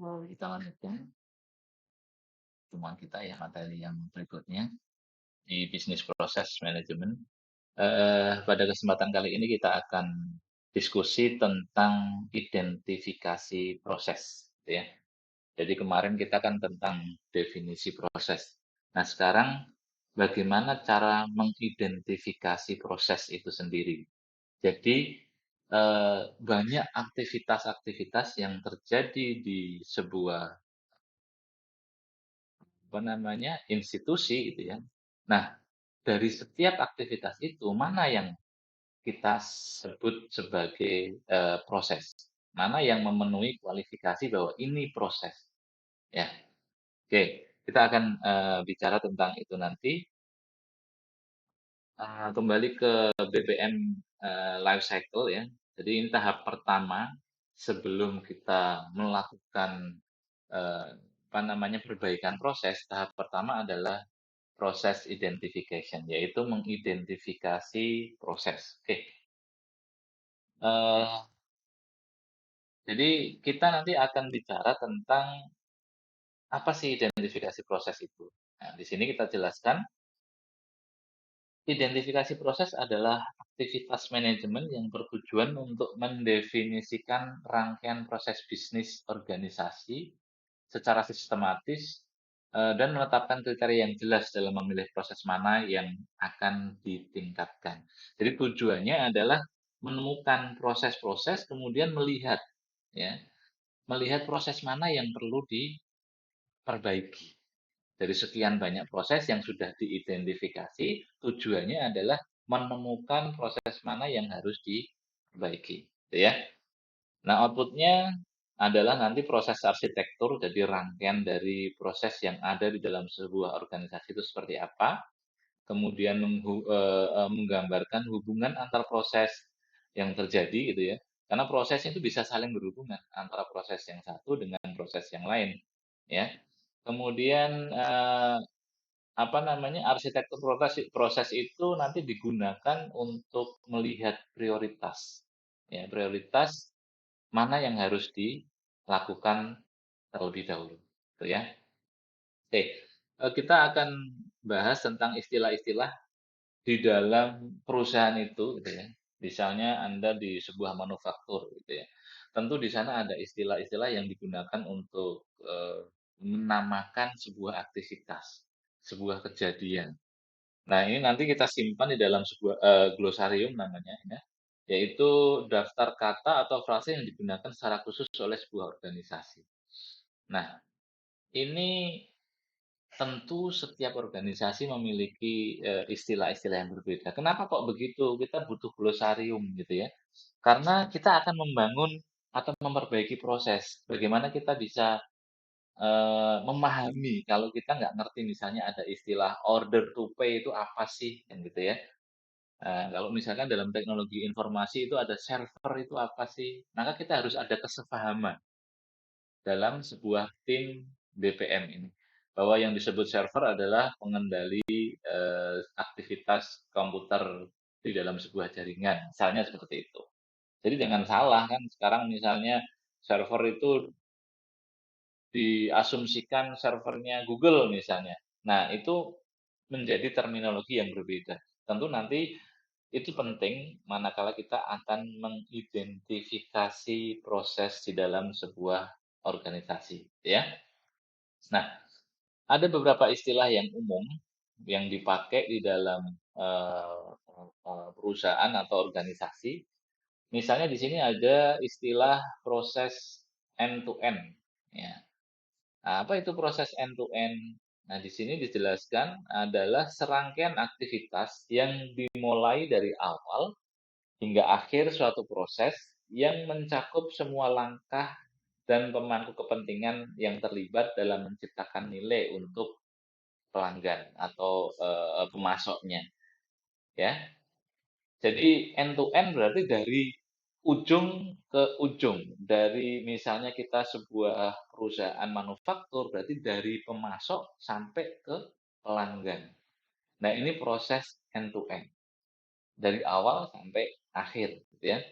Kita lanjutkan pertemuan kita ya, materi yang berikutnya di bisnis proses manajemen. Pada kesempatan kali ini kita akan diskusi tentang identifikasi proses, gitu ya. Jadi kemarin kita kan tentang definisi proses. Nah, sekarang bagaimana cara mengidentifikasi proses itu sendiri. Jadi banyak aktivitas-aktivitas yang terjadi di sebuah institusi gitu ya. Nah, dari setiap aktivitas itu mana yang kita sebut sebagai proses, mana yang memenuhi kualifikasi bahwa ini proses, ya. Oke, kita akan bicara tentang itu nanti. Kembali ke BBM life cycle ya. Jadi ini tahap pertama sebelum kita melakukan perbaikan proses. Tahap pertama adalah proses identification, yaitu mengidentifikasi proses. Oke. Eh, jadi kita nanti akan bicara tentang apa sih identifikasi proses itu. Nah, di sini kita jelaskan identifikasi proses adalah aktivitas manajemen yang bertujuan untuk mendefinisikan rangkaian proses bisnis organisasi secara sistematis dan menetapkan kriteria yang jelas dalam memilih proses mana yang akan ditingkatkan. Jadi tujuannya adalah menemukan proses-proses kemudian melihat ya, melihat proses mana yang perlu diperbaiki. Dari sekian banyak proses yang sudah diidentifikasi, tujuannya adalah menemukan proses mana yang harus diperbaiki, gitu ya. Nah, outputnya adalah nanti proses arsitektur, jadi rangkaian dari proses yang ada di dalam sebuah organisasi itu seperti apa, kemudian menggambarkan hubungan antar proses yang terjadi, gitu ya. Karena prosesnya itu bisa saling berhubungan antara proses yang satu dengan proses yang lain, ya. Kemudian arsitektur proses itu nanti digunakan untuk melihat prioritas. Ya, prioritas mana yang harus dilakukan terlebih dahulu, gitu ya. Oke, kita akan bahas tentang istilah-istilah di dalam perusahaan itu, gitu ya. Misalnya Anda di sebuah manufaktur, gitu ya. Tentu di sana ada istilah-istilah yang digunakan untuk menamakan sebuah aktivitas, sebuah kejadian. Nah, ini nanti kita simpan di dalam sebuah glosarium namanya ya, yaitu daftar kata atau frase yang digunakan secara khusus oleh sebuah organisasi. Nah, ini tentu setiap organisasi memiliki istilah-istilah yang berbeda. Kenapa kok begitu? Kita butuh glosarium gitu ya. Karena kita akan membangun atau memperbaiki proses. Bagaimana kita bisa memahami kalau kita nggak ngerti misalnya ada istilah order to pay itu apa sih, kan gitu ya. Kalau misalkan dalam teknologi informasi itu ada server itu apa sih, maka kita harus ada kesepahaman dalam sebuah tim BPM ini. Bahwa yang disebut server adalah pengendali aktivitas komputer di dalam sebuah jaringan, misalnya seperti itu. Jadi jangan salah kan, sekarang misalnya server itu diasumsikan servernya Google misalnya. Nah, itu menjadi terminologi yang berbeda. Tentu nanti itu penting manakala kita akan mengidentifikasi proses di dalam sebuah organisasi, ya. Nah, ada beberapa istilah yang umum yang dipakai di dalam perusahaan atau organisasi. Misalnya di sini ada istilah proses end to end, ya. Nah, apa itu proses end to end? Nah, di sini dijelaskan adalah serangkaian aktivitas yang dimulai dari awal hingga akhir suatu proses yang mencakup semua langkah dan pemangku kepentingan yang terlibat dalam menciptakan nilai untuk pelanggan atau pemasoknya, ya. Jadi end to end berarti dari ujung ke ujung. Dari misalnya kita sebuah perusahaan manufaktur, berarti dari pemasok sampai ke pelanggan. Nah, ini proses end to end. Dari awal sampai akhir, gitu ya.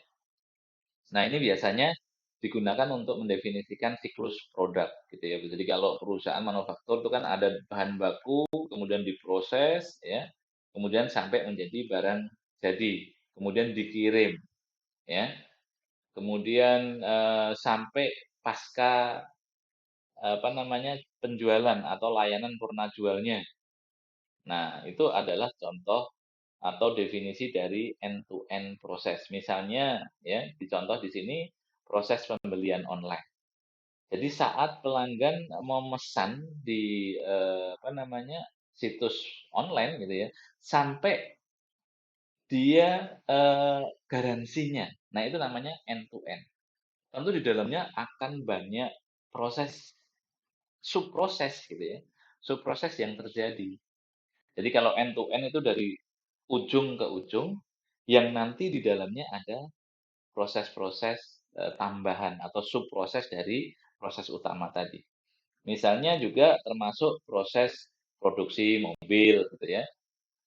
Nah, ini biasanya digunakan untuk mendefinisikan siklus produk gitu ya. Jadi kalau perusahaan manufaktur itu kan ada bahan baku, kemudian diproses ya, kemudian sampai menjadi barang jadi, kemudian dikirim ya, kemudian sampai pasca apa namanya penjualan atau layanan purna jualnya. Nah, itu adalah contoh atau definisi dari end to end proses. Misalnya ya, dicontoh di sini proses pembelian online. Jadi saat pelanggan memesan di apa namanya situs online gitu ya, sampai dia garansinya. Nah, itu namanya end to end. Tentu di dalamnya akan banyak proses subproses gitu ya. Subproses yang terjadi. Jadi kalau end to end itu dari ujung ke ujung, yang nanti di dalamnya ada proses-proses tambahan atau subproses dari proses utama tadi. Misalnya juga termasuk proses produksi mobil gitu ya.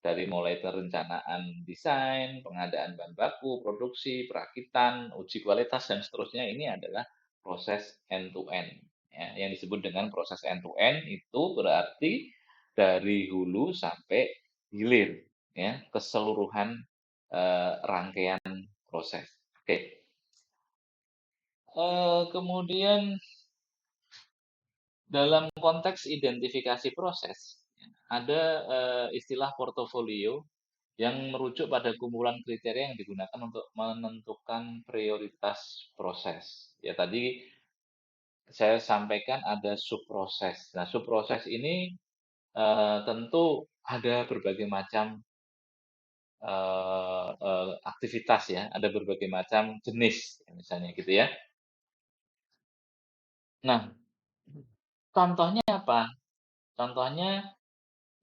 Dari mulai perencanaan desain, pengadaan bahan baku, produksi, perakitan, uji kualitas dan seterusnya ini adalah proses end to end. Ya, yang disebut dengan proses end to end itu berarti dari hulu sampai hilir ya, keseluruhan rangkaian proses. Oke. Kemudian dalam konteks identifikasi proses, ada istilah portofolio yang merujuk pada kumpulan kriteria yang digunakan untuk menentukan prioritas proses. Ya tadi saya sampaikan ada subproses. Nah, subproses ini tentu ada berbagai macam aktivitas ya, ada berbagai macam jenis misalnya gitu ya. Nah, contohnya apa? Contohnya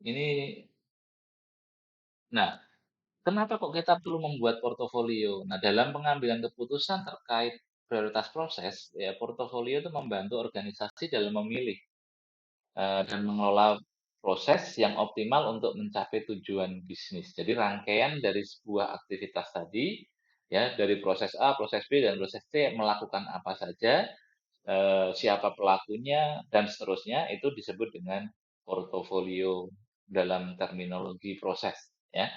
ini, nah, kenapa kok kita perlu membuat portofolio? Nah, dalam pengambilan keputusan terkait prioritas proses, ya portofolio itu membantu organisasi dalam memilih dan mengelola proses yang optimal untuk mencapai tujuan bisnis. Jadi rangkaian dari sebuah aktivitas tadi, ya dari proses A, proses B, dan proses C melakukan apa saja, siapa pelakunya, dan seterusnya itu disebut dengan portofolio dalam terminologi proses, ya.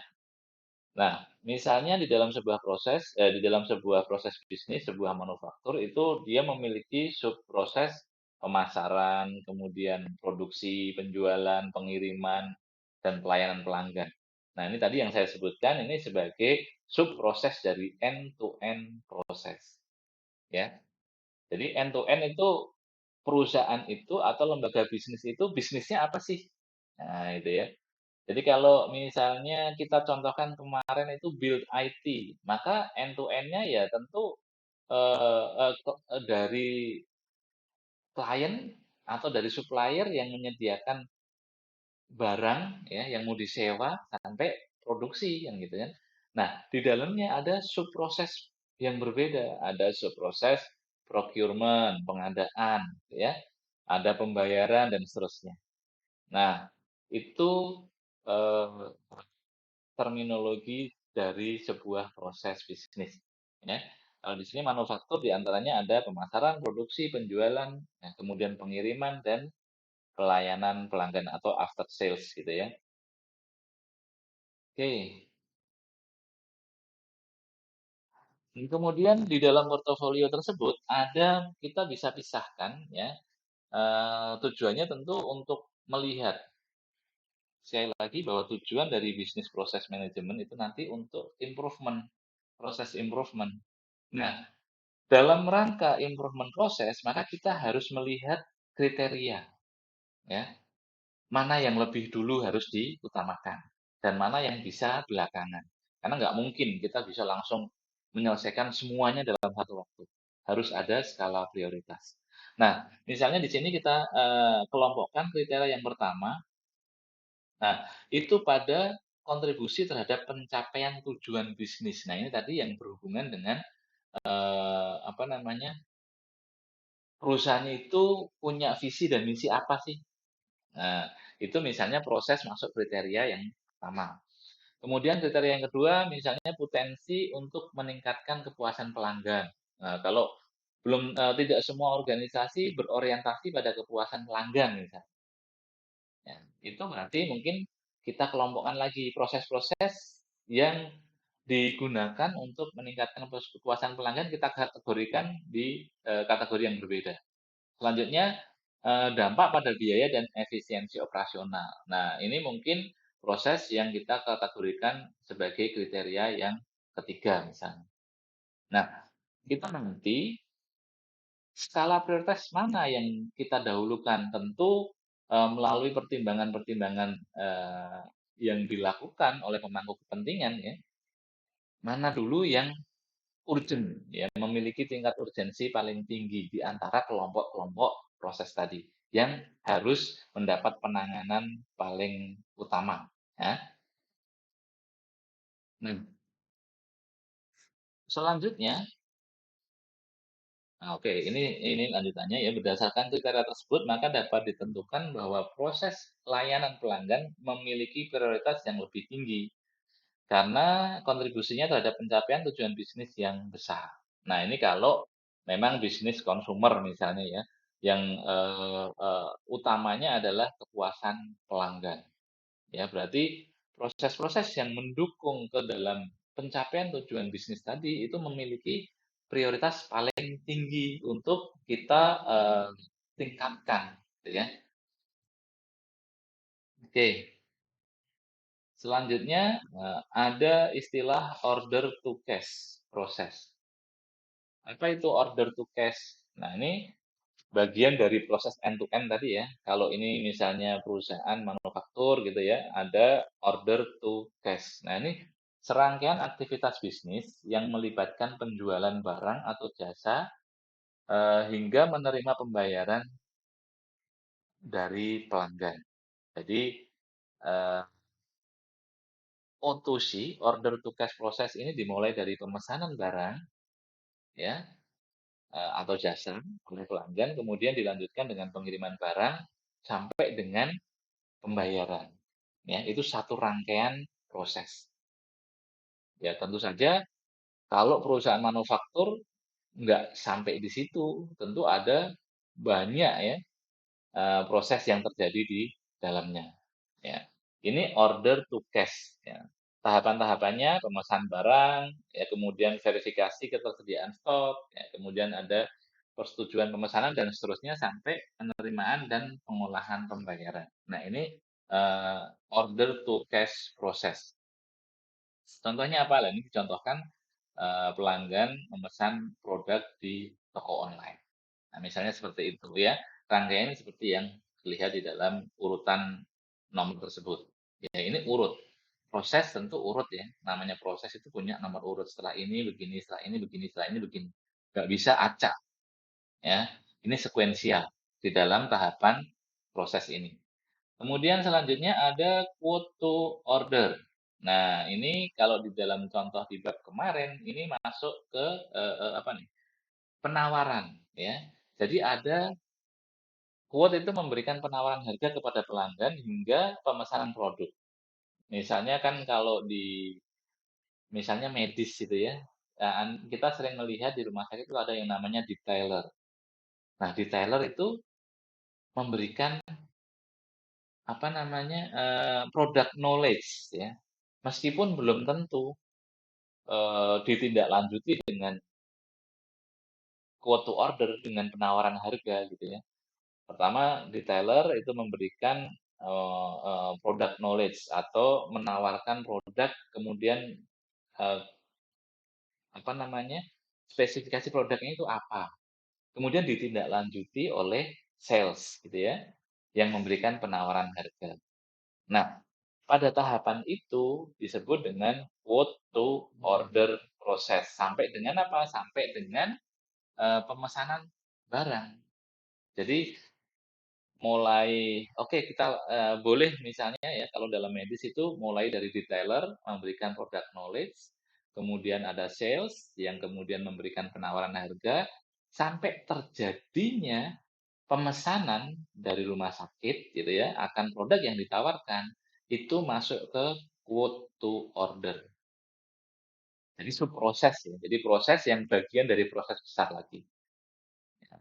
Nah, misalnya di dalam sebuah proses bisnis, sebuah manufaktur itu dia memiliki subproses pemasaran, kemudian produksi, penjualan, pengiriman, dan pelayanan pelanggan. Nah, ini tadi yang saya sebutkan ini sebagai subproses dari end to end proses, ya. Jadi end to end itu perusahaan itu atau lembaga bisnis itu bisnisnya apa sih? Nah, itu ya. Jadi kalau misalnya kita contohkan kemarin itu build IT, maka end to end-nya ya tentu dari klien atau dari supplier yang menyediakan barang ya yang mau disewa sampai produksi yang gitu kan. Nah, di dalamnya ada subproses yang berbeda, ada subproses procurement, pengadaan gitu ya. Ada pembayaran dan seterusnya. Nah, itu eh, terminologi dari sebuah proses bisnis, ya. Kalau di sini manufaktur diantaranya ada pemasaran, produksi, penjualan, nah, kemudian pengiriman dan pelayanan pelanggan atau after sales gitu ya. Oke. Kemudian di dalam portofolio tersebut ada kita bisa pisahkan ya. Tujuannya tentu untuk melihat sekali lagi bahwa tujuan dari bisnis proses manajemen itu nanti untuk improvement, proses improvement. Nah, dalam rangka improvement proses, maka kita harus melihat kriteria, ya. Mana yang lebih dulu harus diutamakan dan mana yang bisa belakangan. Karena nggak mungkin kita bisa langsung menyelesaikan semuanya dalam satu waktu. Harus ada skala prioritas. Nah, misalnya di sini kita kelompokkan kriteria yang pertama. Nah, itu pada kontribusi terhadap pencapaian tujuan bisnis. Nah, ini tadi yang berhubungan dengan apa namanya perusahaan itu punya visi dan misi apa sih? Nah, itu misalnya proses masuk kriteria yang pertama. Kemudian kriteria yang kedua misalnya potensi untuk meningkatkan kepuasan pelanggan. Nah, kalau Tidak semua organisasi berorientasi pada kepuasan pelanggan misalnya. Ya, itu berarti mungkin kita kelompokkan lagi proses-proses yang digunakan untuk meningkatkan kepuasan pelanggan kita kategorikan di, kategori yang berbeda. Selanjutnya, dampak pada biaya dan efisiensi operasional. Nah, ini mungkin proses yang kita kategorikan sebagai kriteria yang ketiga misalnya. Nah, kita nanti skala prioritas mana yang kita dahulukan? Tentu, melalui pertimbangan-pertimbangan, yang dilakukan oleh pemangku kepentingan ya, mana dulu yang urgent ya, memiliki tingkat urgensi paling tinggi di antara kelompok-kelompok proses tadi, yang harus mendapat penanganan paling utama, ya. Nah, selanjutnya oke, ini lanjutannya ya, berdasarkan kriteria tersebut, maka dapat ditentukan bahwa proses layanan pelanggan memiliki prioritas yang lebih tinggi, karena kontribusinya terhadap pencapaian tujuan bisnis yang besar. Nah, ini kalau memang bisnis konsumer misalnya ya, yang, utamanya adalah kepuasan pelanggan. Ya, berarti proses-proses yang mendukung ke dalam pencapaian tujuan bisnis tadi itu memiliki prioritas paling tinggi untuk kita, tingkatkan, gitu ya. Oke, selanjutnya, ada istilah order to cash proses. Apa itu order to cash? Nah, ini bagian dari proses end to end tadi ya. Kalau ini misalnya perusahaan manufaktur gitu ya, ada order to cash. Nah, ini serangkaian aktivitas bisnis yang melibatkan penjualan barang atau jasa, hingga menerima pembayaran dari pelanggan. Jadi, eee, O2C, order to cash proses ini dimulai dari pemesanan barang ya, atau jasa oleh pelanggan, kemudian dilanjutkan dengan pengiriman barang sampai dengan pembayaran, ya, itu satu rangkaian proses. Ya, tentu saja kalau perusahaan manufaktur nggak sampai di situ, tentu ada banyak ya, proses yang terjadi di dalamnya, ya. Ini order to cash, ya. Tahapan-tahapannya pemesan barang, ya, kemudian verifikasi ketersediaan stok, ya, kemudian ada persetujuan pemesanan dan seterusnya sampai penerimaan dan pengolahan pembayaran. Nah, ini, eee, order to cash proses. Contohnya apa? Lah, ini dicontohkan, pelanggan memesan produk di toko online. Nah, misalnya seperti itu ya, rangkaiannya seperti yang terlihat di dalam urutan nomor tersebut. Ya, ini urut. Proses tentu urut ya, namanya proses itu punya nomor urut, setelah ini begini, setelah ini begini, setelah ini begini. Nggak bisa acak ya, ini sekuensial di dalam tahapan proses ini. Kemudian selanjutnya ada quote to order. Nah, ini kalau di dalam contoh di bab kemarin, ini masuk ke, apa nih, penawaran, ya. Jadi ada quote itu memberikan penawaran harga kepada pelanggan hingga pemesanan produk. Misalnya kan kalau di misalnya medis gitu ya, kita sering melihat di rumah sakit itu ada yang namanya detailer. Nah, detailer itu memberikan apa namanya, product knowledge ya, meskipun belum tentu, ditindaklanjuti dengan quote to order, dengan penawaran harga gitu ya. Pertama, retailer itu memberikan, product knowledge atau menawarkan produk kemudian, eee, apa namanya, spesifikasi produknya itu apa, kemudian ditindaklanjuti oleh sales gitu ya, yang memberikan penawaran harga. Nah, pada tahapan itu disebut dengan quote to order proses, sampai dengan apa? Sampai dengan, pemesanan barang. Jadi oke kita, boleh misalnya ya kalau dalam medis itu mulai dari detailer memberikan product knowledge, kemudian ada sales yang kemudian memberikan penawaran harga, sampai terjadinya pemesanan dari rumah sakit gitu ya, akan produk yang ditawarkan, itu masuk ke quote to order. Jadi proses ya, jadi proses yang bagian dari proses besar lagi.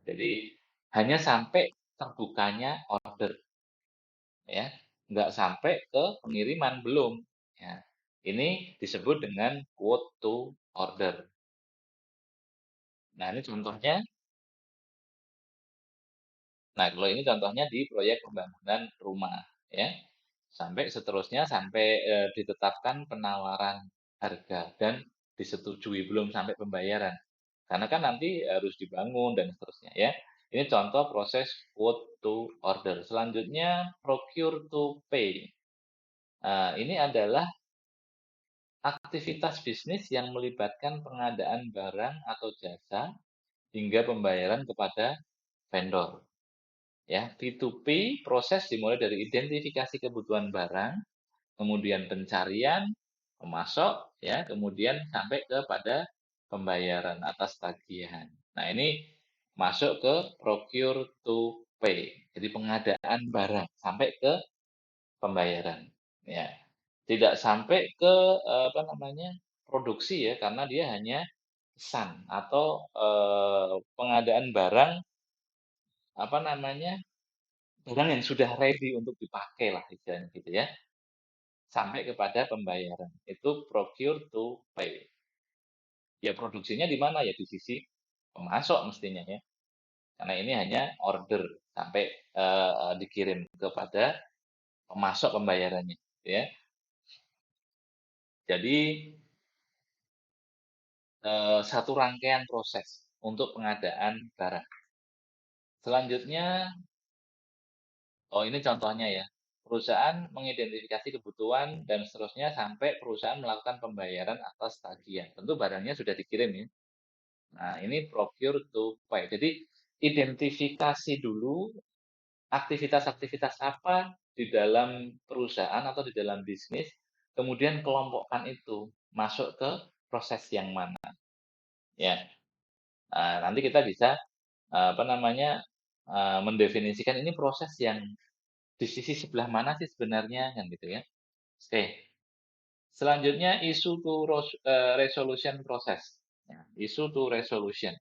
Jadi hanya sampai terbukanya order ya, nggak sampai ke pengiriman belum. Ya. Ini disebut dengan quote to order. Nah, ini contohnya. Nah, kalau ini contohnya di proyek pembangunan rumah ya. Sampai seterusnya sampai ditetapkan penawaran harga dan disetujui belum sampai pembayaran. Karena kan nanti harus dibangun dan seterusnya ya. Ini contoh proses quote to order. Selanjutnya procure to pay. Ini adalah aktivitas bisnis yang melibatkan pengadaan barang atau jasa hingga pembayaran kepada vendor. Ya, P2P proses dimulai dari identifikasi kebutuhan barang, kemudian pencarian, pemasok, ya, kemudian sampai kepada pembayaran atas tagihan. Nah, ini masuk ke procure to pay. Jadi pengadaan barang sampai ke pembayaran. Ya, tidak sampai ke apa namanya produksi ya, karena dia hanya pesan atau pengadaan barang apa namanya barang yang sudah ready untuk dipakai lah istilahnya gitu ya, sampai kepada pembayaran. Itu procure to pay. Ya produksinya di mana ya di sisi pemasok mestinya ya, karena ini hanya order sampai dikirim kepada pemasok pembayarannya, gitu ya. Jadi satu rangkaian proses untuk pengadaan barang. Selanjutnya, oh ini contohnya ya, perusahaan mengidentifikasi kebutuhan dan seterusnya sampai perusahaan melakukan pembayaran atas tagihan. Tentu barangnya sudah dikirim ya. Nah, ini procure to pay. Jadi identifikasi dulu aktivitas-aktivitas apa di dalam perusahaan atau di dalam bisnis, kemudian kelompokkan itu masuk ke proses yang mana. Ya, nanti kita bisa apa namanya mendefinisikan ini proses yang di sisi sebelah mana sih sebenarnya kan gitu ya. Oke, selanjutnya issue to resolution process. Ya, issue to resolution.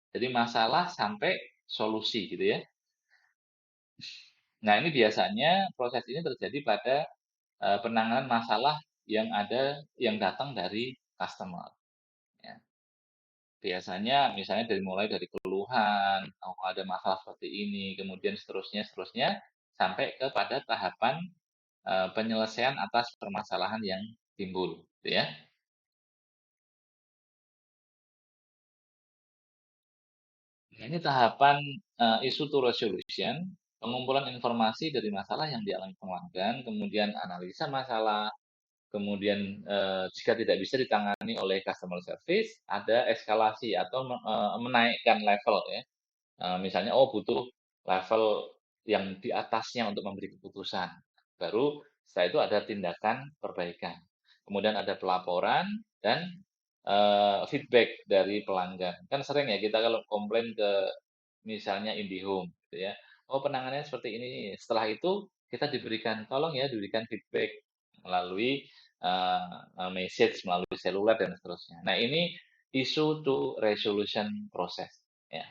Jadi masalah sampai solusi gitu ya. Nah, ini biasanya proses ini terjadi pada penanganan masalah yang ada yang datang dari customer. Ya. Biasanya misalnya mulai dari keluhan, oh ada masalah seperti ini, kemudian seterusnya seterusnya sampai kepada tahapan penyelesaian atas permasalahan yang timbul, gitu ya. Nah, ini tahapan issue to resolution, pengumpulan informasi dari masalah yang dialami pelanggan, kemudian analisa masalah, kemudian jika tidak bisa ditangani oleh customer service, ada eskalasi atau menaikkan level ya. Misalnya, oh butuh level yang di atasnya untuk memberi keputusan. Baru setelah itu ada tindakan perbaikan. Kemudian ada pelaporan dan feedback dari pelanggan. Kan sering ya kita kalau komplain ke misalnya IndiHome gitu ya. Oh penanganannya seperti ini. Setelah itu kita diberikan tolong ya diberikan feedback melalui message melalui seluler dan seterusnya. Nah, ini issue to resolution process ya.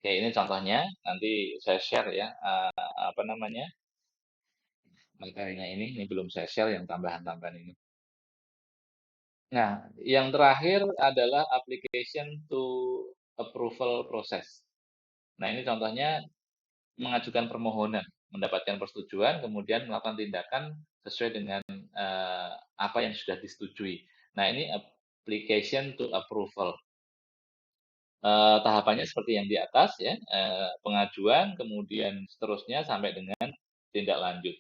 Oke, ini contohnya. Nanti saya share ya, apa namanya, materinya ini. Ini belum saya share yang tambahan-tambahan ini. Nah, yang terakhir adalah application to approval process. Nah, ini contohnya mengajukan permohonan, mendapatkan persetujuan, kemudian melakukan tindakan sesuai dengan apa yang sudah disetujui. Nah, ini application to approval. Tahapannya seperti yang di atas ya, pengajuan, kemudian seterusnya sampai dengan tindak lanjut.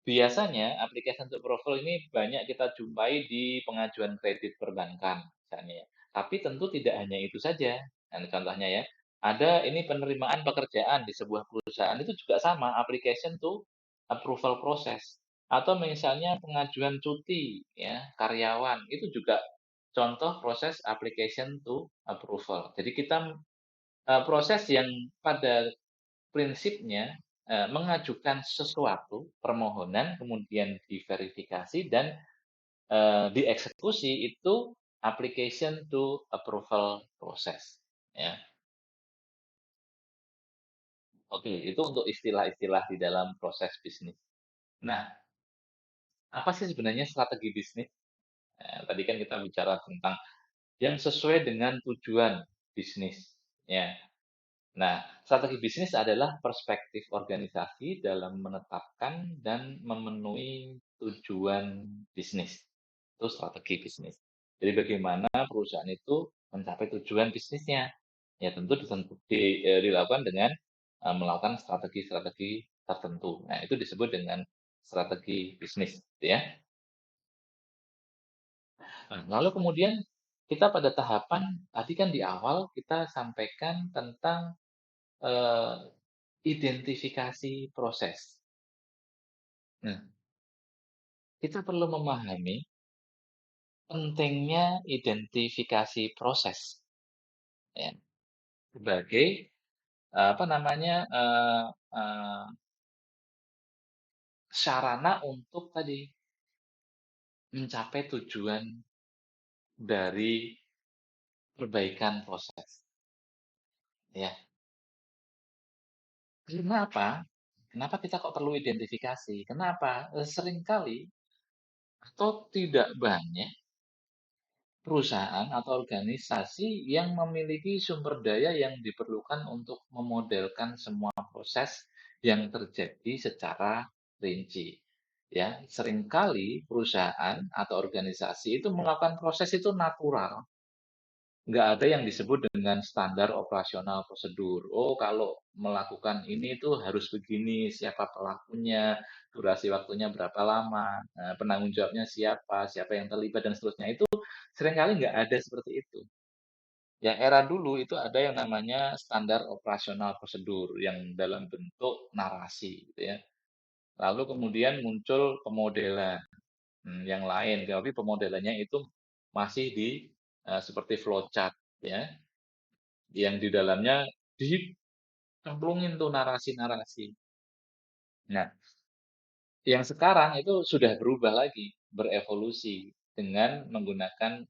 Biasanya aplikasi untuk profil ini banyak kita jumpai di pengajuan kredit perbankan misalnya ya. Tapi tentu tidak hanya itu saja. Nah, contohnya ya, ada ini penerimaan pekerjaan di sebuah perusahaan itu juga sama, application to approval process. Atau misalnya pengajuan cuti ya, karyawan itu juga contoh proses application to approval. Jadi kita proses yang pada prinsipnya mengajukan sesuatu, permohonan, kemudian diverifikasi dan dieksekusi itu application to approval process. Ya. Oke, itu untuk istilah-istilah di dalam proses bisnis. Nah, apa sih sebenarnya strategi bisnis? Tadi kan kita bicara tentang yang sesuai dengan tujuan bisnis, ya. Nah, strategi bisnis adalah perspektif organisasi dalam menetapkan dan memenuhi tujuan bisnis. Itu strategi bisnis. Jadi bagaimana perusahaan itu mencapai tujuan bisnisnya. Ya tentu dilakukan dengan melakukan strategi-strategi tertentu. Nah, itu disebut dengan strategi bisnis, gitu ya. Nah, lalu kemudian kita pada tahapan tadi kan di awal kita sampaikan tentang eh, identifikasi proses. Nah, kita perlu memahami pentingnya identifikasi proses, ya, sebagai apa namanya sarana untuk tadi mencapai tujuan dari perbaikan proses. Ya, kenapa? Kenapa kita kok perlu identifikasi? Kenapa? Seringkali atau tidak banyak perusahaan atau organisasi yang memiliki sumber daya yang diperlukan untuk memodelkan semua proses yang terjadi secara rinci. Ya, seringkali perusahaan atau organisasi itu melakukan proses itu natural. Nggak ada yang disebut dengan standar operasional prosedur. Oh, kalau melakukan ini itu harus begini, siapa pelakunya, durasi waktunya berapa lama, penanggung jawabnya siapa, siapa yang terlibat, dan seterusnya. Itu seringkali nggak ada seperti itu. Yang era dulu itu ada yang namanya standar operasional prosedur yang dalam bentuk narasi, gitu ya. Lalu kemudian muncul pemodelan yang lain, tapi pemodelannya itu masih di seperti flowchart, ya, yang di dalamnya dicemplungin tuh narasi-narasi. Nah, yang sekarang itu sudah berubah lagi, berevolusi dengan menggunakan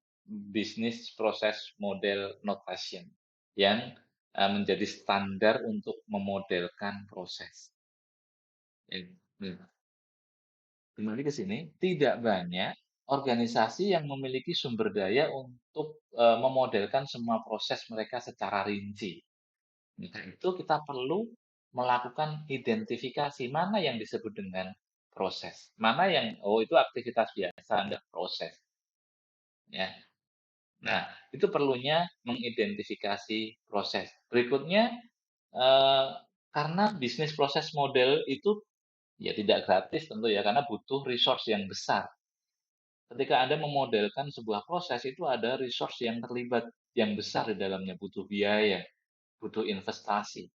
business process model notation yang menjadi standar untuk memodelkan proses. Ya, kembali ke sini, tidak banyak organisasi yang memiliki sumber daya untuk memodelkan semua proses mereka secara rinci. Maka itu kita perlu melakukan identifikasi mana yang disebut dengan proses, mana yang oh itu aktivitas biasa, enggak proses, ya. Nah, itu perlunya mengidentifikasi proses. Berikutnya, eh, karena bisnis proses model itu ya tidak gratis tentu ya, karena butuh resource yang besar. Ketika Anda memodelkan sebuah proses, itu ada resource yang terlibat yang besar di dalamnya, butuh biaya, butuh investasi.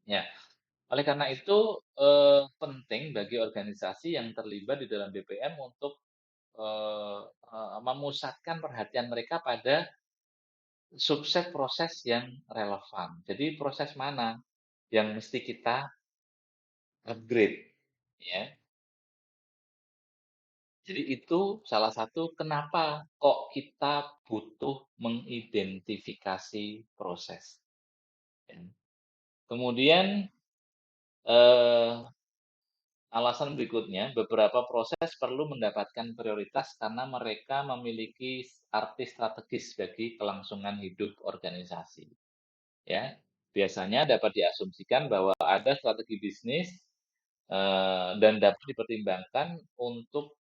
Ya, oleh karena itu, penting bagi organisasi yang terlibat di dalam BPM untuk, eee eee, memusatkan perhatian mereka pada subset proses yang relevan. Jadi proses mana yang mesti kita upgrade, ya. Jadi itu salah satu kenapa kok kita butuh mengidentifikasi proses, ya. Kemudian, eee alasan berikutnya, beberapa proses perlu mendapatkan prioritas karena mereka memiliki arti strategis bagi kelangsungan hidup organisasi. Ya, biasanya dapat diasumsikan bahwa ada strategi bisnis dan dapat dipertimbangkan untuk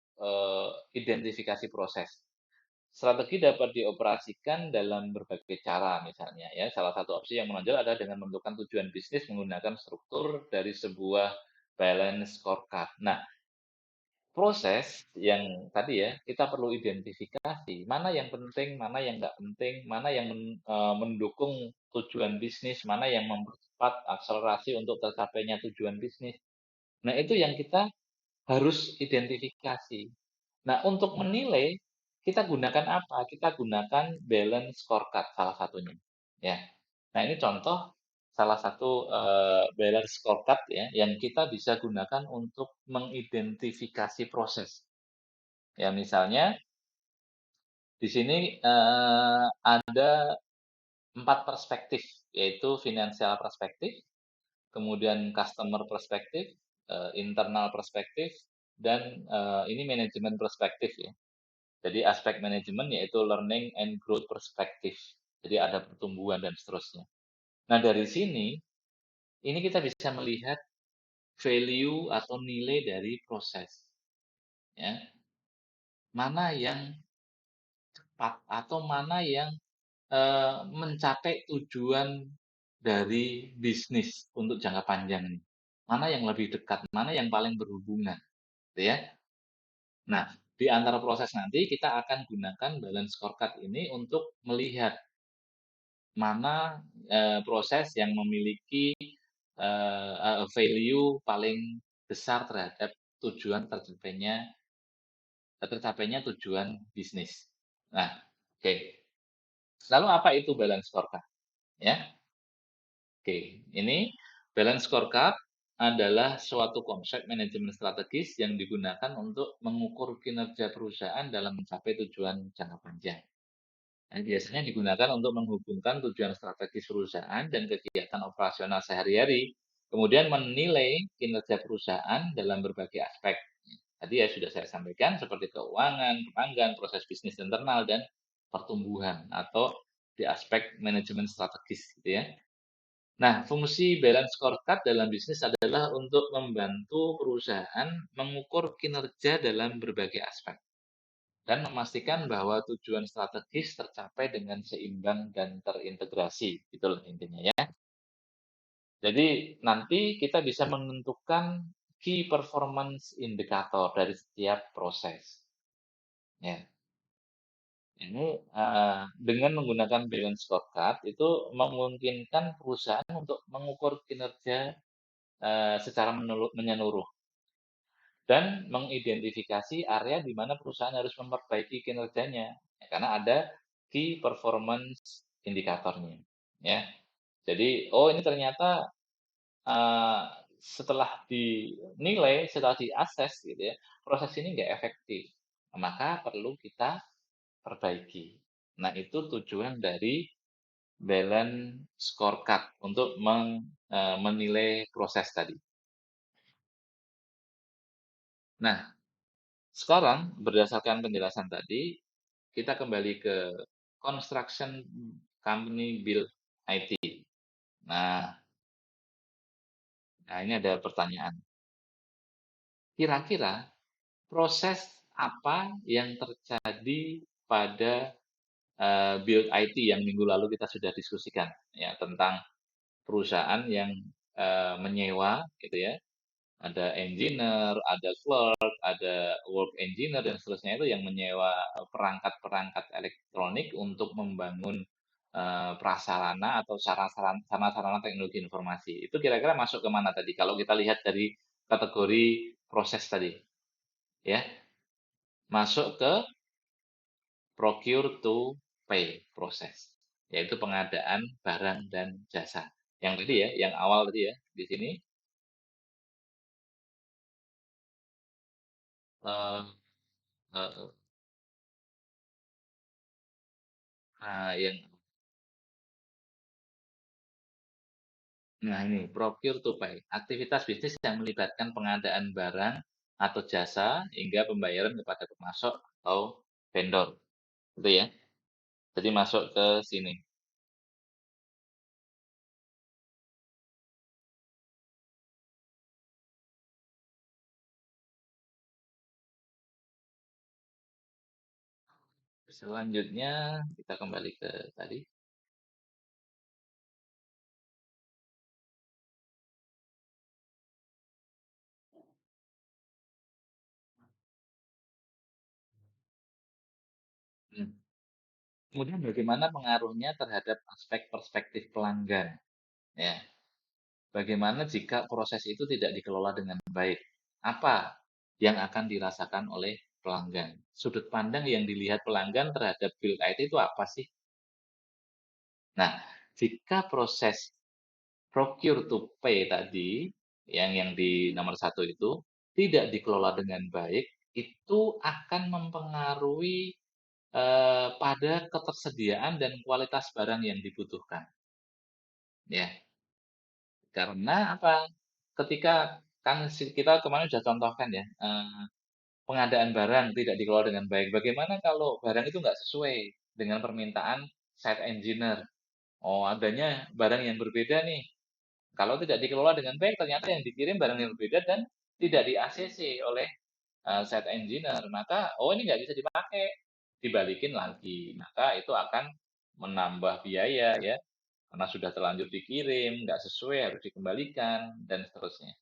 identifikasi proses. Strategi dapat dioperasikan dalam berbagai cara, misalnya ya. Salah satu opsi yang menonjol adalah dengan menentukan tujuan bisnis menggunakan struktur dari sebuah balance scorecard. Nah, proses yang tadi ya, kita perlu identifikasi mana yang penting, mana yang nggak penting, mana yang mendukung tujuan bisnis, mana yang mempercepat akselerasi untuk tercapainya tujuan bisnis. Nah, itu yang kita harus identifikasi. Nah, untuk menilai, kita gunakan apa? Kita gunakan balance scorecard salah satunya, ya. Nah, ini contoh salah satu, balance scorecard ya, yang kita bisa gunakan untuk mengidentifikasi proses. Ya, misalnya di sini, ada 4 perspektif, yaitu financial perspektif, kemudian customer perspektif, internal perspektif, dan ini manajemen perspektif ya. Jadi aspek manajemen yaitu learning and growth perspektif. Jadi ada pertumbuhan dan seterusnya. Nah dari sini, ini kita bisa melihat value atau nilai dari proses, ya. Mana yang cepat atau mana yang mencapai tujuan dari bisnis untuk jangka panjang ini. Mana yang lebih dekat, mana yang paling berhubungan, gitu ya. Nah, di antara proses nanti kita akan gunakan balance scorecard ini untuk melihat mana, proses yang memiliki, value paling besar terhadap tujuan tercapainya tujuan bisnis. Nah, oke. Lalu apa itu balance scorecard? Ya. Oke, ini balance scorecard adalah suatu konsep manajemen strategis yang digunakan untuk mengukur kinerja perusahaan dalam mencapai tujuan jangka panjang. Nah, biasanya digunakan untuk menghubungkan tujuan strategis perusahaan dan kegiatan operasional sehari-hari, kemudian menilai kinerja perusahaan dalam berbagai aspek. Tadi ya sudah saya sampaikan seperti keuangan, pelanggan, proses bisnis internal, dan pertumbuhan atau di aspek manajemen strategis gitu ya. Nah, fungsi balance scorecard dalam bisnis adalah untuk membantu perusahaan mengukur kinerja dalam berbagai aspek dan memastikan bahwa tujuan strategis tercapai dengan seimbang dan terintegrasi. Itulah intinya ya. Jadi nanti kita bisa menentukan key performance indicator dari setiap proses. Ya, ini dengan menggunakan balance scorecard itu memungkinkan perusahaan untuk mengukur kinerja secara menyeluruh dan mengidentifikasi area di mana perusahaan harus memperbaiki kinerjanya, ya, karena ada key performance indikatornya, ya. Jadi, oh ini ternyata, eee, setelah dinilai, setelah diakses gitu ya, proses ini nggak efektif, maka perlu kita perbaiki. Nah, itu tujuan dari balance scorecard untuk menilai proses tadi. Nah, sekarang berdasarkan penjelasan tadi, kita kembali ke construction company build IT. Nah, ini ada pertanyaan. Kira-kira proses apa yang terjadi pada build IT yang minggu lalu kita sudah diskusikan ya tentang perusahaan yang menyewa gitu ya. Ada engineer, ada clerk, ada work engineer dan seterusnya itu yang menyewa perangkat-perangkat elektronik untuk membangun prasarana atau sarana-sarana teknologi informasi. Itu kira-kira masuk ke mana tadi? Kalau kita lihat dari kategori proses tadi, ya, masuk ke procure to pay proses, yaitu pengadaan barang dan jasa. Yang tadi ya, yang awal tadi ya, di sini eh, eh, yang nah ini, procure to pay, aktivitas bisnis yang melibatkan pengadaan barang atau jasa hingga pembayaran kepada pemasok atau vendor, gitu ya. Jadi masuk ke sini. Selanjutnya kita kembali ke tadi. Hmm. Kemudian bagaimana pengaruhnya terhadap aspek perspektif pelanggan? Ya, bagaimana jika proses itu tidak dikelola dengan baik? Apa yang akan dirasakan oleh pelanggan? Sudut pandang yang dilihat pelanggan terhadap Build IT itu apa sih? Nah, jika proses procure to pay tadi, yang di nomor satu itu, tidak dikelola dengan baik, itu akan mempengaruhi pada ketersediaan dan kualitas barang yang dibutuhkan. Ya, Karena apa? Ketika kan kita kemarin sudah contohkan ya, pengadaan barang tidak dikelola dengan baik. Bagaimana kalau barang itu nggak sesuai dengan permintaan site engineer? Oh, adanya barang yang berbeda nih. Kalau tidak dikelola dengan baik, ternyata yang dikirim barang yang berbeda dan tidak di-ACC oleh site engineer. Maka, oh ini nggak bisa dipakai, dibalikin lagi. Maka itu akan menambah biaya ya, karena sudah terlanjur dikirim, nggak sesuai, harus dikembalikan, dan seterusnya.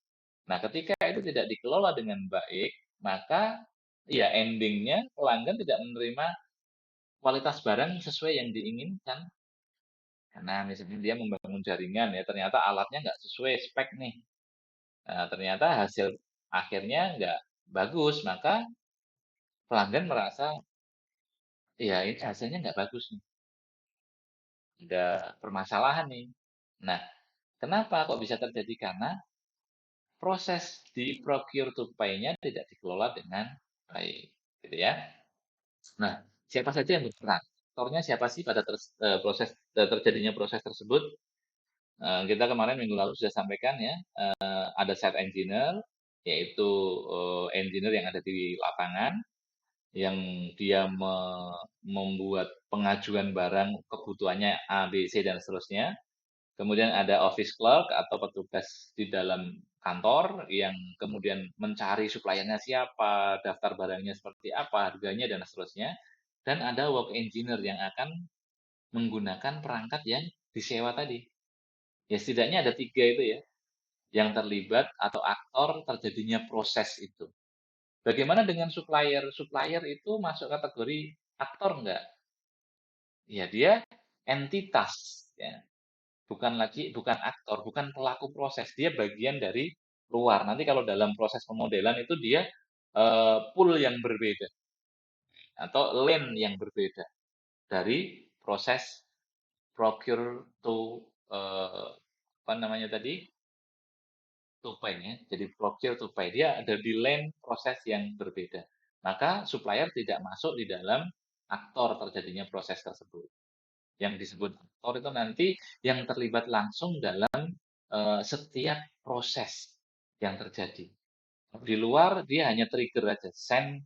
Nah, ketika itu tidak dikelola dengan baik, maka ya endingnya pelanggan tidak menerima kualitas barang sesuai yang diinginkan. Karena misalnya dia membangun jaringan ya, ternyata alatnya nggak sesuai spek nih. Nah, ternyata hasil akhirnya nggak bagus, maka pelanggan merasa, ya ini hasilnya nggak bagus nih, ada permasalahan nih. Nah, kenapa kok bisa terjadi? Karena proses di procure to pay-nya tidak dikelola dengan baik, gitu ya. Nah, siapa saja yang berperan? Aktornya siapa sih pada terjadinya proses tersebut? Kita kemarin minggu lalu sudah sampaikan ya, ada site engineer, yaitu engineer yang ada di lapangan, yang dia membuat pengajuan barang kebutuhannya A, B, C, dan seterusnya. Kemudian ada office clerk atau petugas di dalam kantor yang kemudian mencari suppliernya siapa, daftar barangnya seperti apa, harganya, dan seterusnya. Dan ada work engineer yang akan menggunakan perangkat yang disewa tadi. Ya setidaknya ada 3 itu ya, yang terlibat atau aktor terjadinya proses itu. Bagaimana dengan supplier? Supplier itu masuk kategori aktor enggak? Ya dia entitas, ya. Bukan aktor, bukan pelaku proses, dia bagian dari luar. Nanti kalau dalam proses pemodelan itu dia pool yang berbeda atau lane yang berbeda dari proses procure to apa namanya tadi? To pay ya. Jadi procure to pay. Dia ada di lane proses yang berbeda. Maka supplier tidak masuk di dalam aktor terjadinya proses tersebut. Yang disebut aktor itu nanti yang terlibat langsung dalam setiap proses yang terjadi. Di luar dia hanya trigger aja, send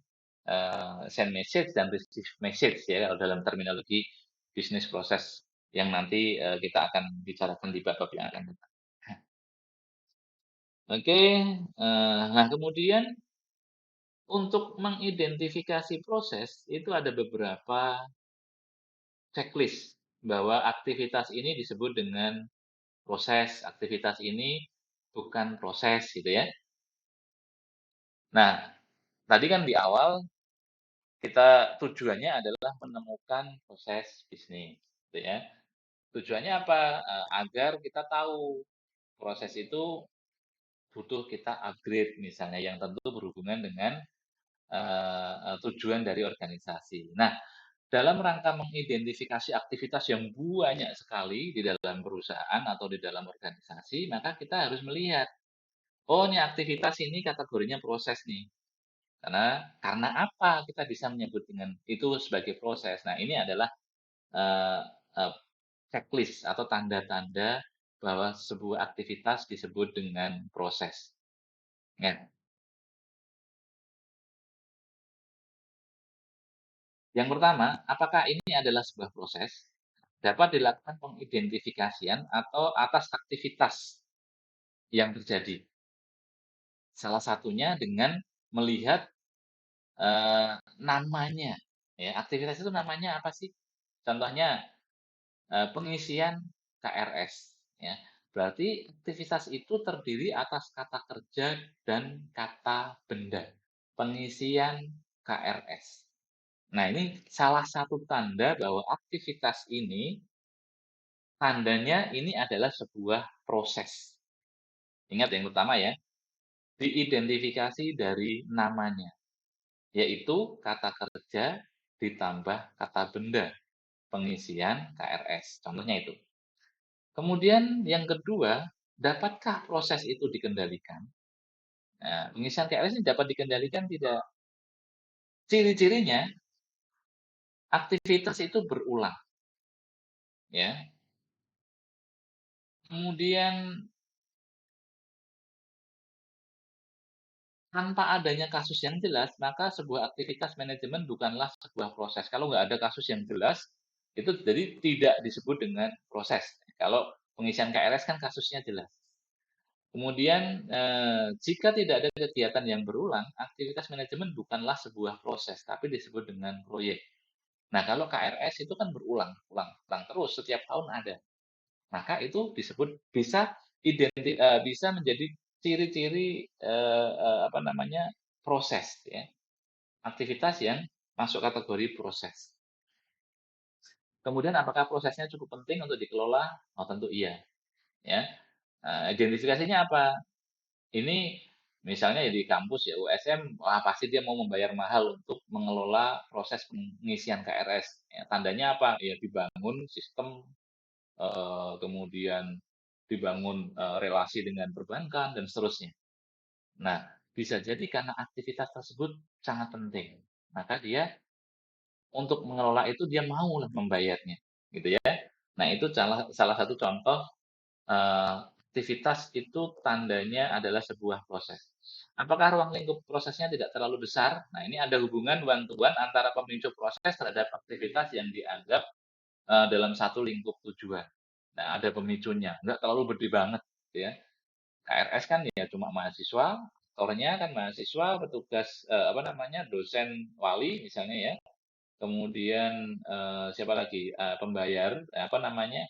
message dan receive message ya kalau dalam terminologi bisnis proses yang nanti kita akan bicarakan di bab yang akan datang. Oke, nah kemudian untuk mengidentifikasi proses itu ada beberapa checklist bahwa aktivitas ini disebut dengan proses, aktivitas ini bukan proses gitu ya. Nah, tadi kan di awal kita tujuannya adalah menemukan proses bisnis, gitu ya. Tujuannya apa? Agar kita tahu proses itu butuh kita upgrade misalnya, yang tentu berhubungan dengan tujuan dari organisasi. Nah, dalam rangka mengidentifikasi aktivitas yang banyak sekali di dalam perusahaan atau di dalam organisasi, maka kita harus melihat, oh ini aktivitas ini kategorinya proses nih. Karena apa kita bisa menyebut dengan itu sebagai proses? Nah, ini adalah eh, eh, checklist atau tanda-tanda bahwa sebuah aktivitas disebut dengan proses. Ya. Yang pertama, apakah ini adalah sebuah proses? Dapat dilakukan pengidentifikasian atau atas aktivitas yang terjadi. Salah satunya dengan melihat namanya. Ya, aktivitas itu namanya apa sih? Contohnya pengisian KRS. Ya, berarti aktivitas itu terdiri atas kata kerja dan kata benda. Pengisian KRS. Nah, ini salah satu tanda bahwa aktivitas ini, tandanya ini adalah sebuah proses. Ingat yang pertama ya, diidentifikasi dari namanya, yaitu kata kerja ditambah kata benda, pengisian KRS. Contohnya itu. Kemudian yang kedua, dapatkah proses itu dikendalikan? Nah, pengisian KRS ini dapat dikendalikan tidak? Ciri-cirinya, aktivitas itu berulang. Ya. Kemudian tanpa adanya kasus yang jelas, maka sebuah aktivitas manajemen bukanlah sebuah proses. Kalau nggak ada kasus yang jelas, itu jadi tidak disebut dengan proses. Kalau pengisian KRS kan kasusnya jelas. Kemudian, jika tidak ada kegiatan yang berulang, aktivitas manajemen bukanlah sebuah proses, tapi disebut dengan proyek. Nah, kalau KRS itu kan berulang, ulang, ulang terus, setiap tahun ada. Maka itu disebut bisa menjadi ciri-ciri, apa namanya, proses ya, aktivitas yang masuk kategori proses. Kemudian apakah prosesnya cukup penting untuk dikelola? Oh, tentu iya, ya. Identifikasinya apa? Ini misalnya ya di kampus ya USM, wah pasti dia mau membayar mahal untuk mengelola proses pengisian KRS. Ya, tandanya apa? Ya dibangun sistem, kemudian dibangun relasi dengan perbankan dan seterusnya. Nah, bisa jadi karena aktivitas tersebut sangat penting, maka dia untuk mengelola itu dia mau lah membayarnya, gitu ya. Nah, itu salah salah satu contoh aktivitas itu tandanya adalah sebuah proses. Apakah ruang lingkup prosesnya tidak terlalu besar? Nah, ini ada hubungan one-to-one antara pemicu proses terhadap aktivitas yang dianggap dalam satu lingkup tujuan. Nah, ada pemicunya, nggak terlalu gede banget, gitu ya. KRS kan ya cuma mahasiswa, aktornya kan mahasiswa, petugas apa namanya dosen wali misalnya ya, kemudian siapa lagi pembayar apa namanya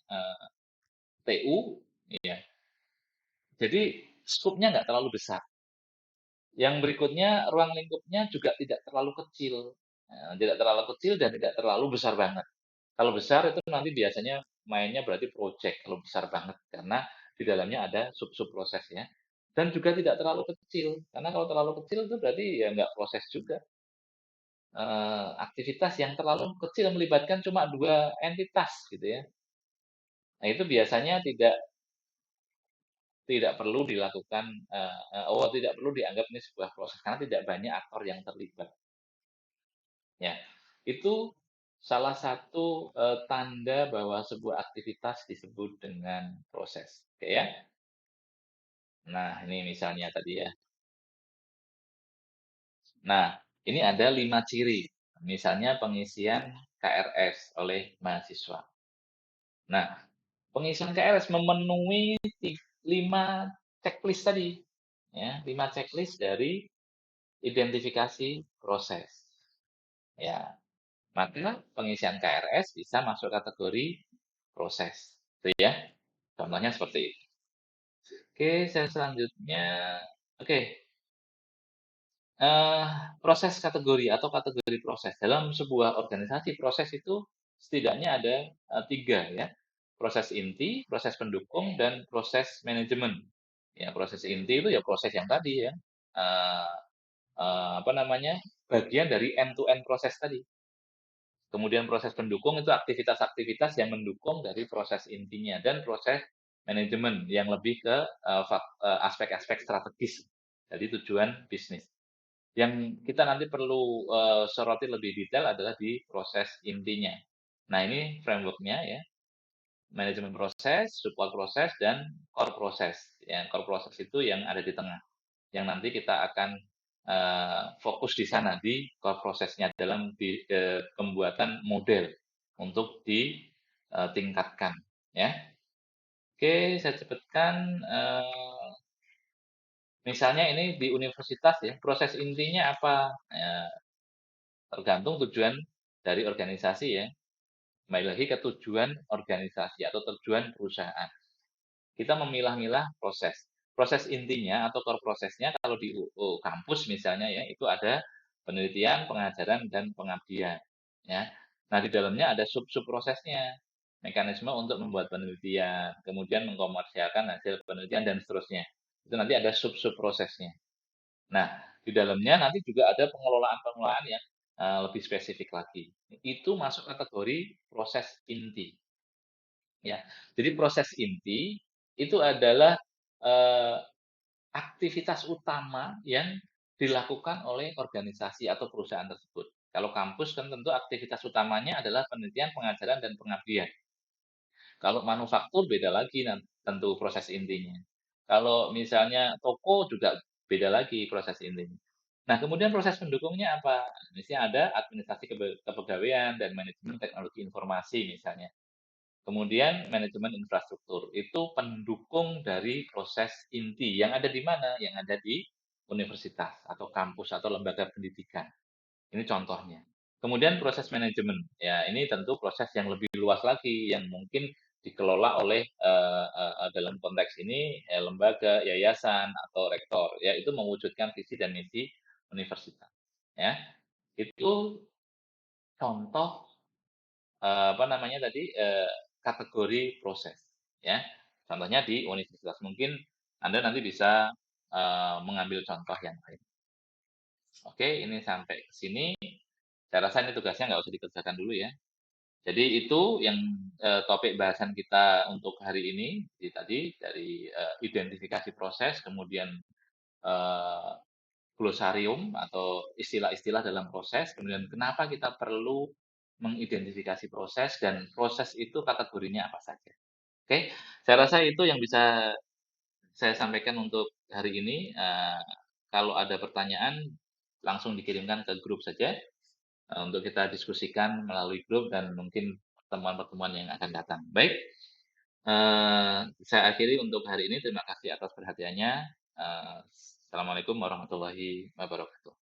TU, ya. Jadi skupnya nggak terlalu besar. Yang berikutnya ruang lingkupnya juga tidak terlalu kecil. Tidak terlalu kecil dan tidak terlalu besar banget. Kalau besar itu nanti biasanya mainnya berarti project kalau besar banget karena di dalamnya ada sub-sub prosesnya. Dan juga tidak terlalu kecil karena kalau terlalu kecil itu berarti ya nggak proses juga. Aktivitas yang terlalu kecil melibatkan cuma dua entitas gitu ya. Nah itu biasanya tidak tidak perlu dilakukan, tidak perlu dianggap ini sebuah proses karena tidak banyak aktor yang terlibat, ya. Itu salah satu, tanda bahwa sebuah aktivitas disebut dengan proses, oke ya. Nah, ini misalnya tadi ya. Nah, ini ada 5 ciri, misalnya pengisian KRS oleh mahasiswa. Nah, pengisian KRS memenuhi 5 checklist tadi, ya, 5 checklist dari identifikasi proses. Ya, maka pengisian KRS bisa masuk kategori proses. Itu ya. Contohnya seperti itu. Oke, saya selanjutnya. Oke, eh, proses kategori atau kategori proses. Dalam sebuah organisasi, proses itu setidaknya ada 3 ya. Proses inti, proses pendukung, dan proses manajemen. Ya, proses inti itu ya proses yang tadi ya. Eh, apa namanya? Bagian dari end to end proses tadi. Kemudian proses pendukung itu aktivitas-aktivitas yang mendukung dari proses intinya dan proses manajemen yang lebih ke aspek-aspek strategis dari tujuan bisnis. Yang kita nanti perlu soroti lebih detail adalah di proses intinya. Nah, ini frameworknya ya. Manajemen proses, support proses, dan core proses. Yang core proses itu yang ada di tengah yang nanti kita akan fokus di sana di core prosesnya dalam pembuatan model untuk ditingkatkan ya. Oke, saya sebutkan misalnya ini di universitas ya, proses intinya apa? Tergantung tujuan dari organisasi ya. Kembali lagi ke tujuan organisasi atau tujuan perusahaan. Kita memilah-milah proses. Proses intinya atau core prosesnya kalau di kampus misalnya ya, itu ada penelitian, pengajaran, dan pengabdian. Ya. Nah, di dalamnya ada sub-sub prosesnya. Mekanisme untuk membuat penelitian, kemudian mengkomersialkan hasil penelitian, dan seterusnya. Itu nanti ada sub-sub prosesnya. Nah, di dalamnya nanti juga ada pengelolaan-pengelolaan yang lebih spesifik lagi. Itu masuk kategori proses inti. Ya, jadi proses inti itu adalah eh, aktivitas utama yang dilakukan oleh organisasi atau perusahaan tersebut. Kalau kampus kan tentu aktivitas utamanya adalah penelitian, pengajaran, dan pengabdian. Kalau manufaktur beda lagi tentu proses intinya. Kalau misalnya toko juga beda lagi proses intinya. Nah, kemudian proses pendukungnya apa? Misalnya ada administrasi kepegawaian dan manajemen teknologi informasi misalnya. Kemudian manajemen infrastruktur, itu pendukung dari proses inti yang ada di mana? Yang ada di universitas atau kampus atau lembaga pendidikan. Ini contohnya. Kemudian proses manajemen, ya ini tentu proses yang lebih luas lagi yang mungkin dikelola oleh, dalam konteks ini, lembaga, yayasan, atau rektor, ya itu mewujudkan visi dan misi universitas, ya. Itu contoh, apa namanya tadi, kategori proses, ya. Contohnya di universitas, mungkin Anda nanti bisa, mengambil contoh yang lain. Oke, ini sampai ke sini. Saya rasa ini tugasnya nggak usah dikerjakan dulu ya. Jadi itu yang, topik bahasan kita untuk hari ini, tadi dari, identifikasi proses, kemudian, eee, glosarium atau istilah-istilah dalam proses, kemudian kenapa kita perlu mengidentifikasi proses dan proses itu kategorinya apa saja. Oke, saya rasa itu yang bisa saya sampaikan untuk hari ini, kalau ada pertanyaan langsung dikirimkan ke grup saja. Untuk kita diskusikan melalui grup dan mungkin pertemuan-pertemuan yang akan datang. Baik, saya akhiri untuk hari ini. Terima kasih atas perhatiannya. Assalamualaikum warahmatullahi wabarakatuh.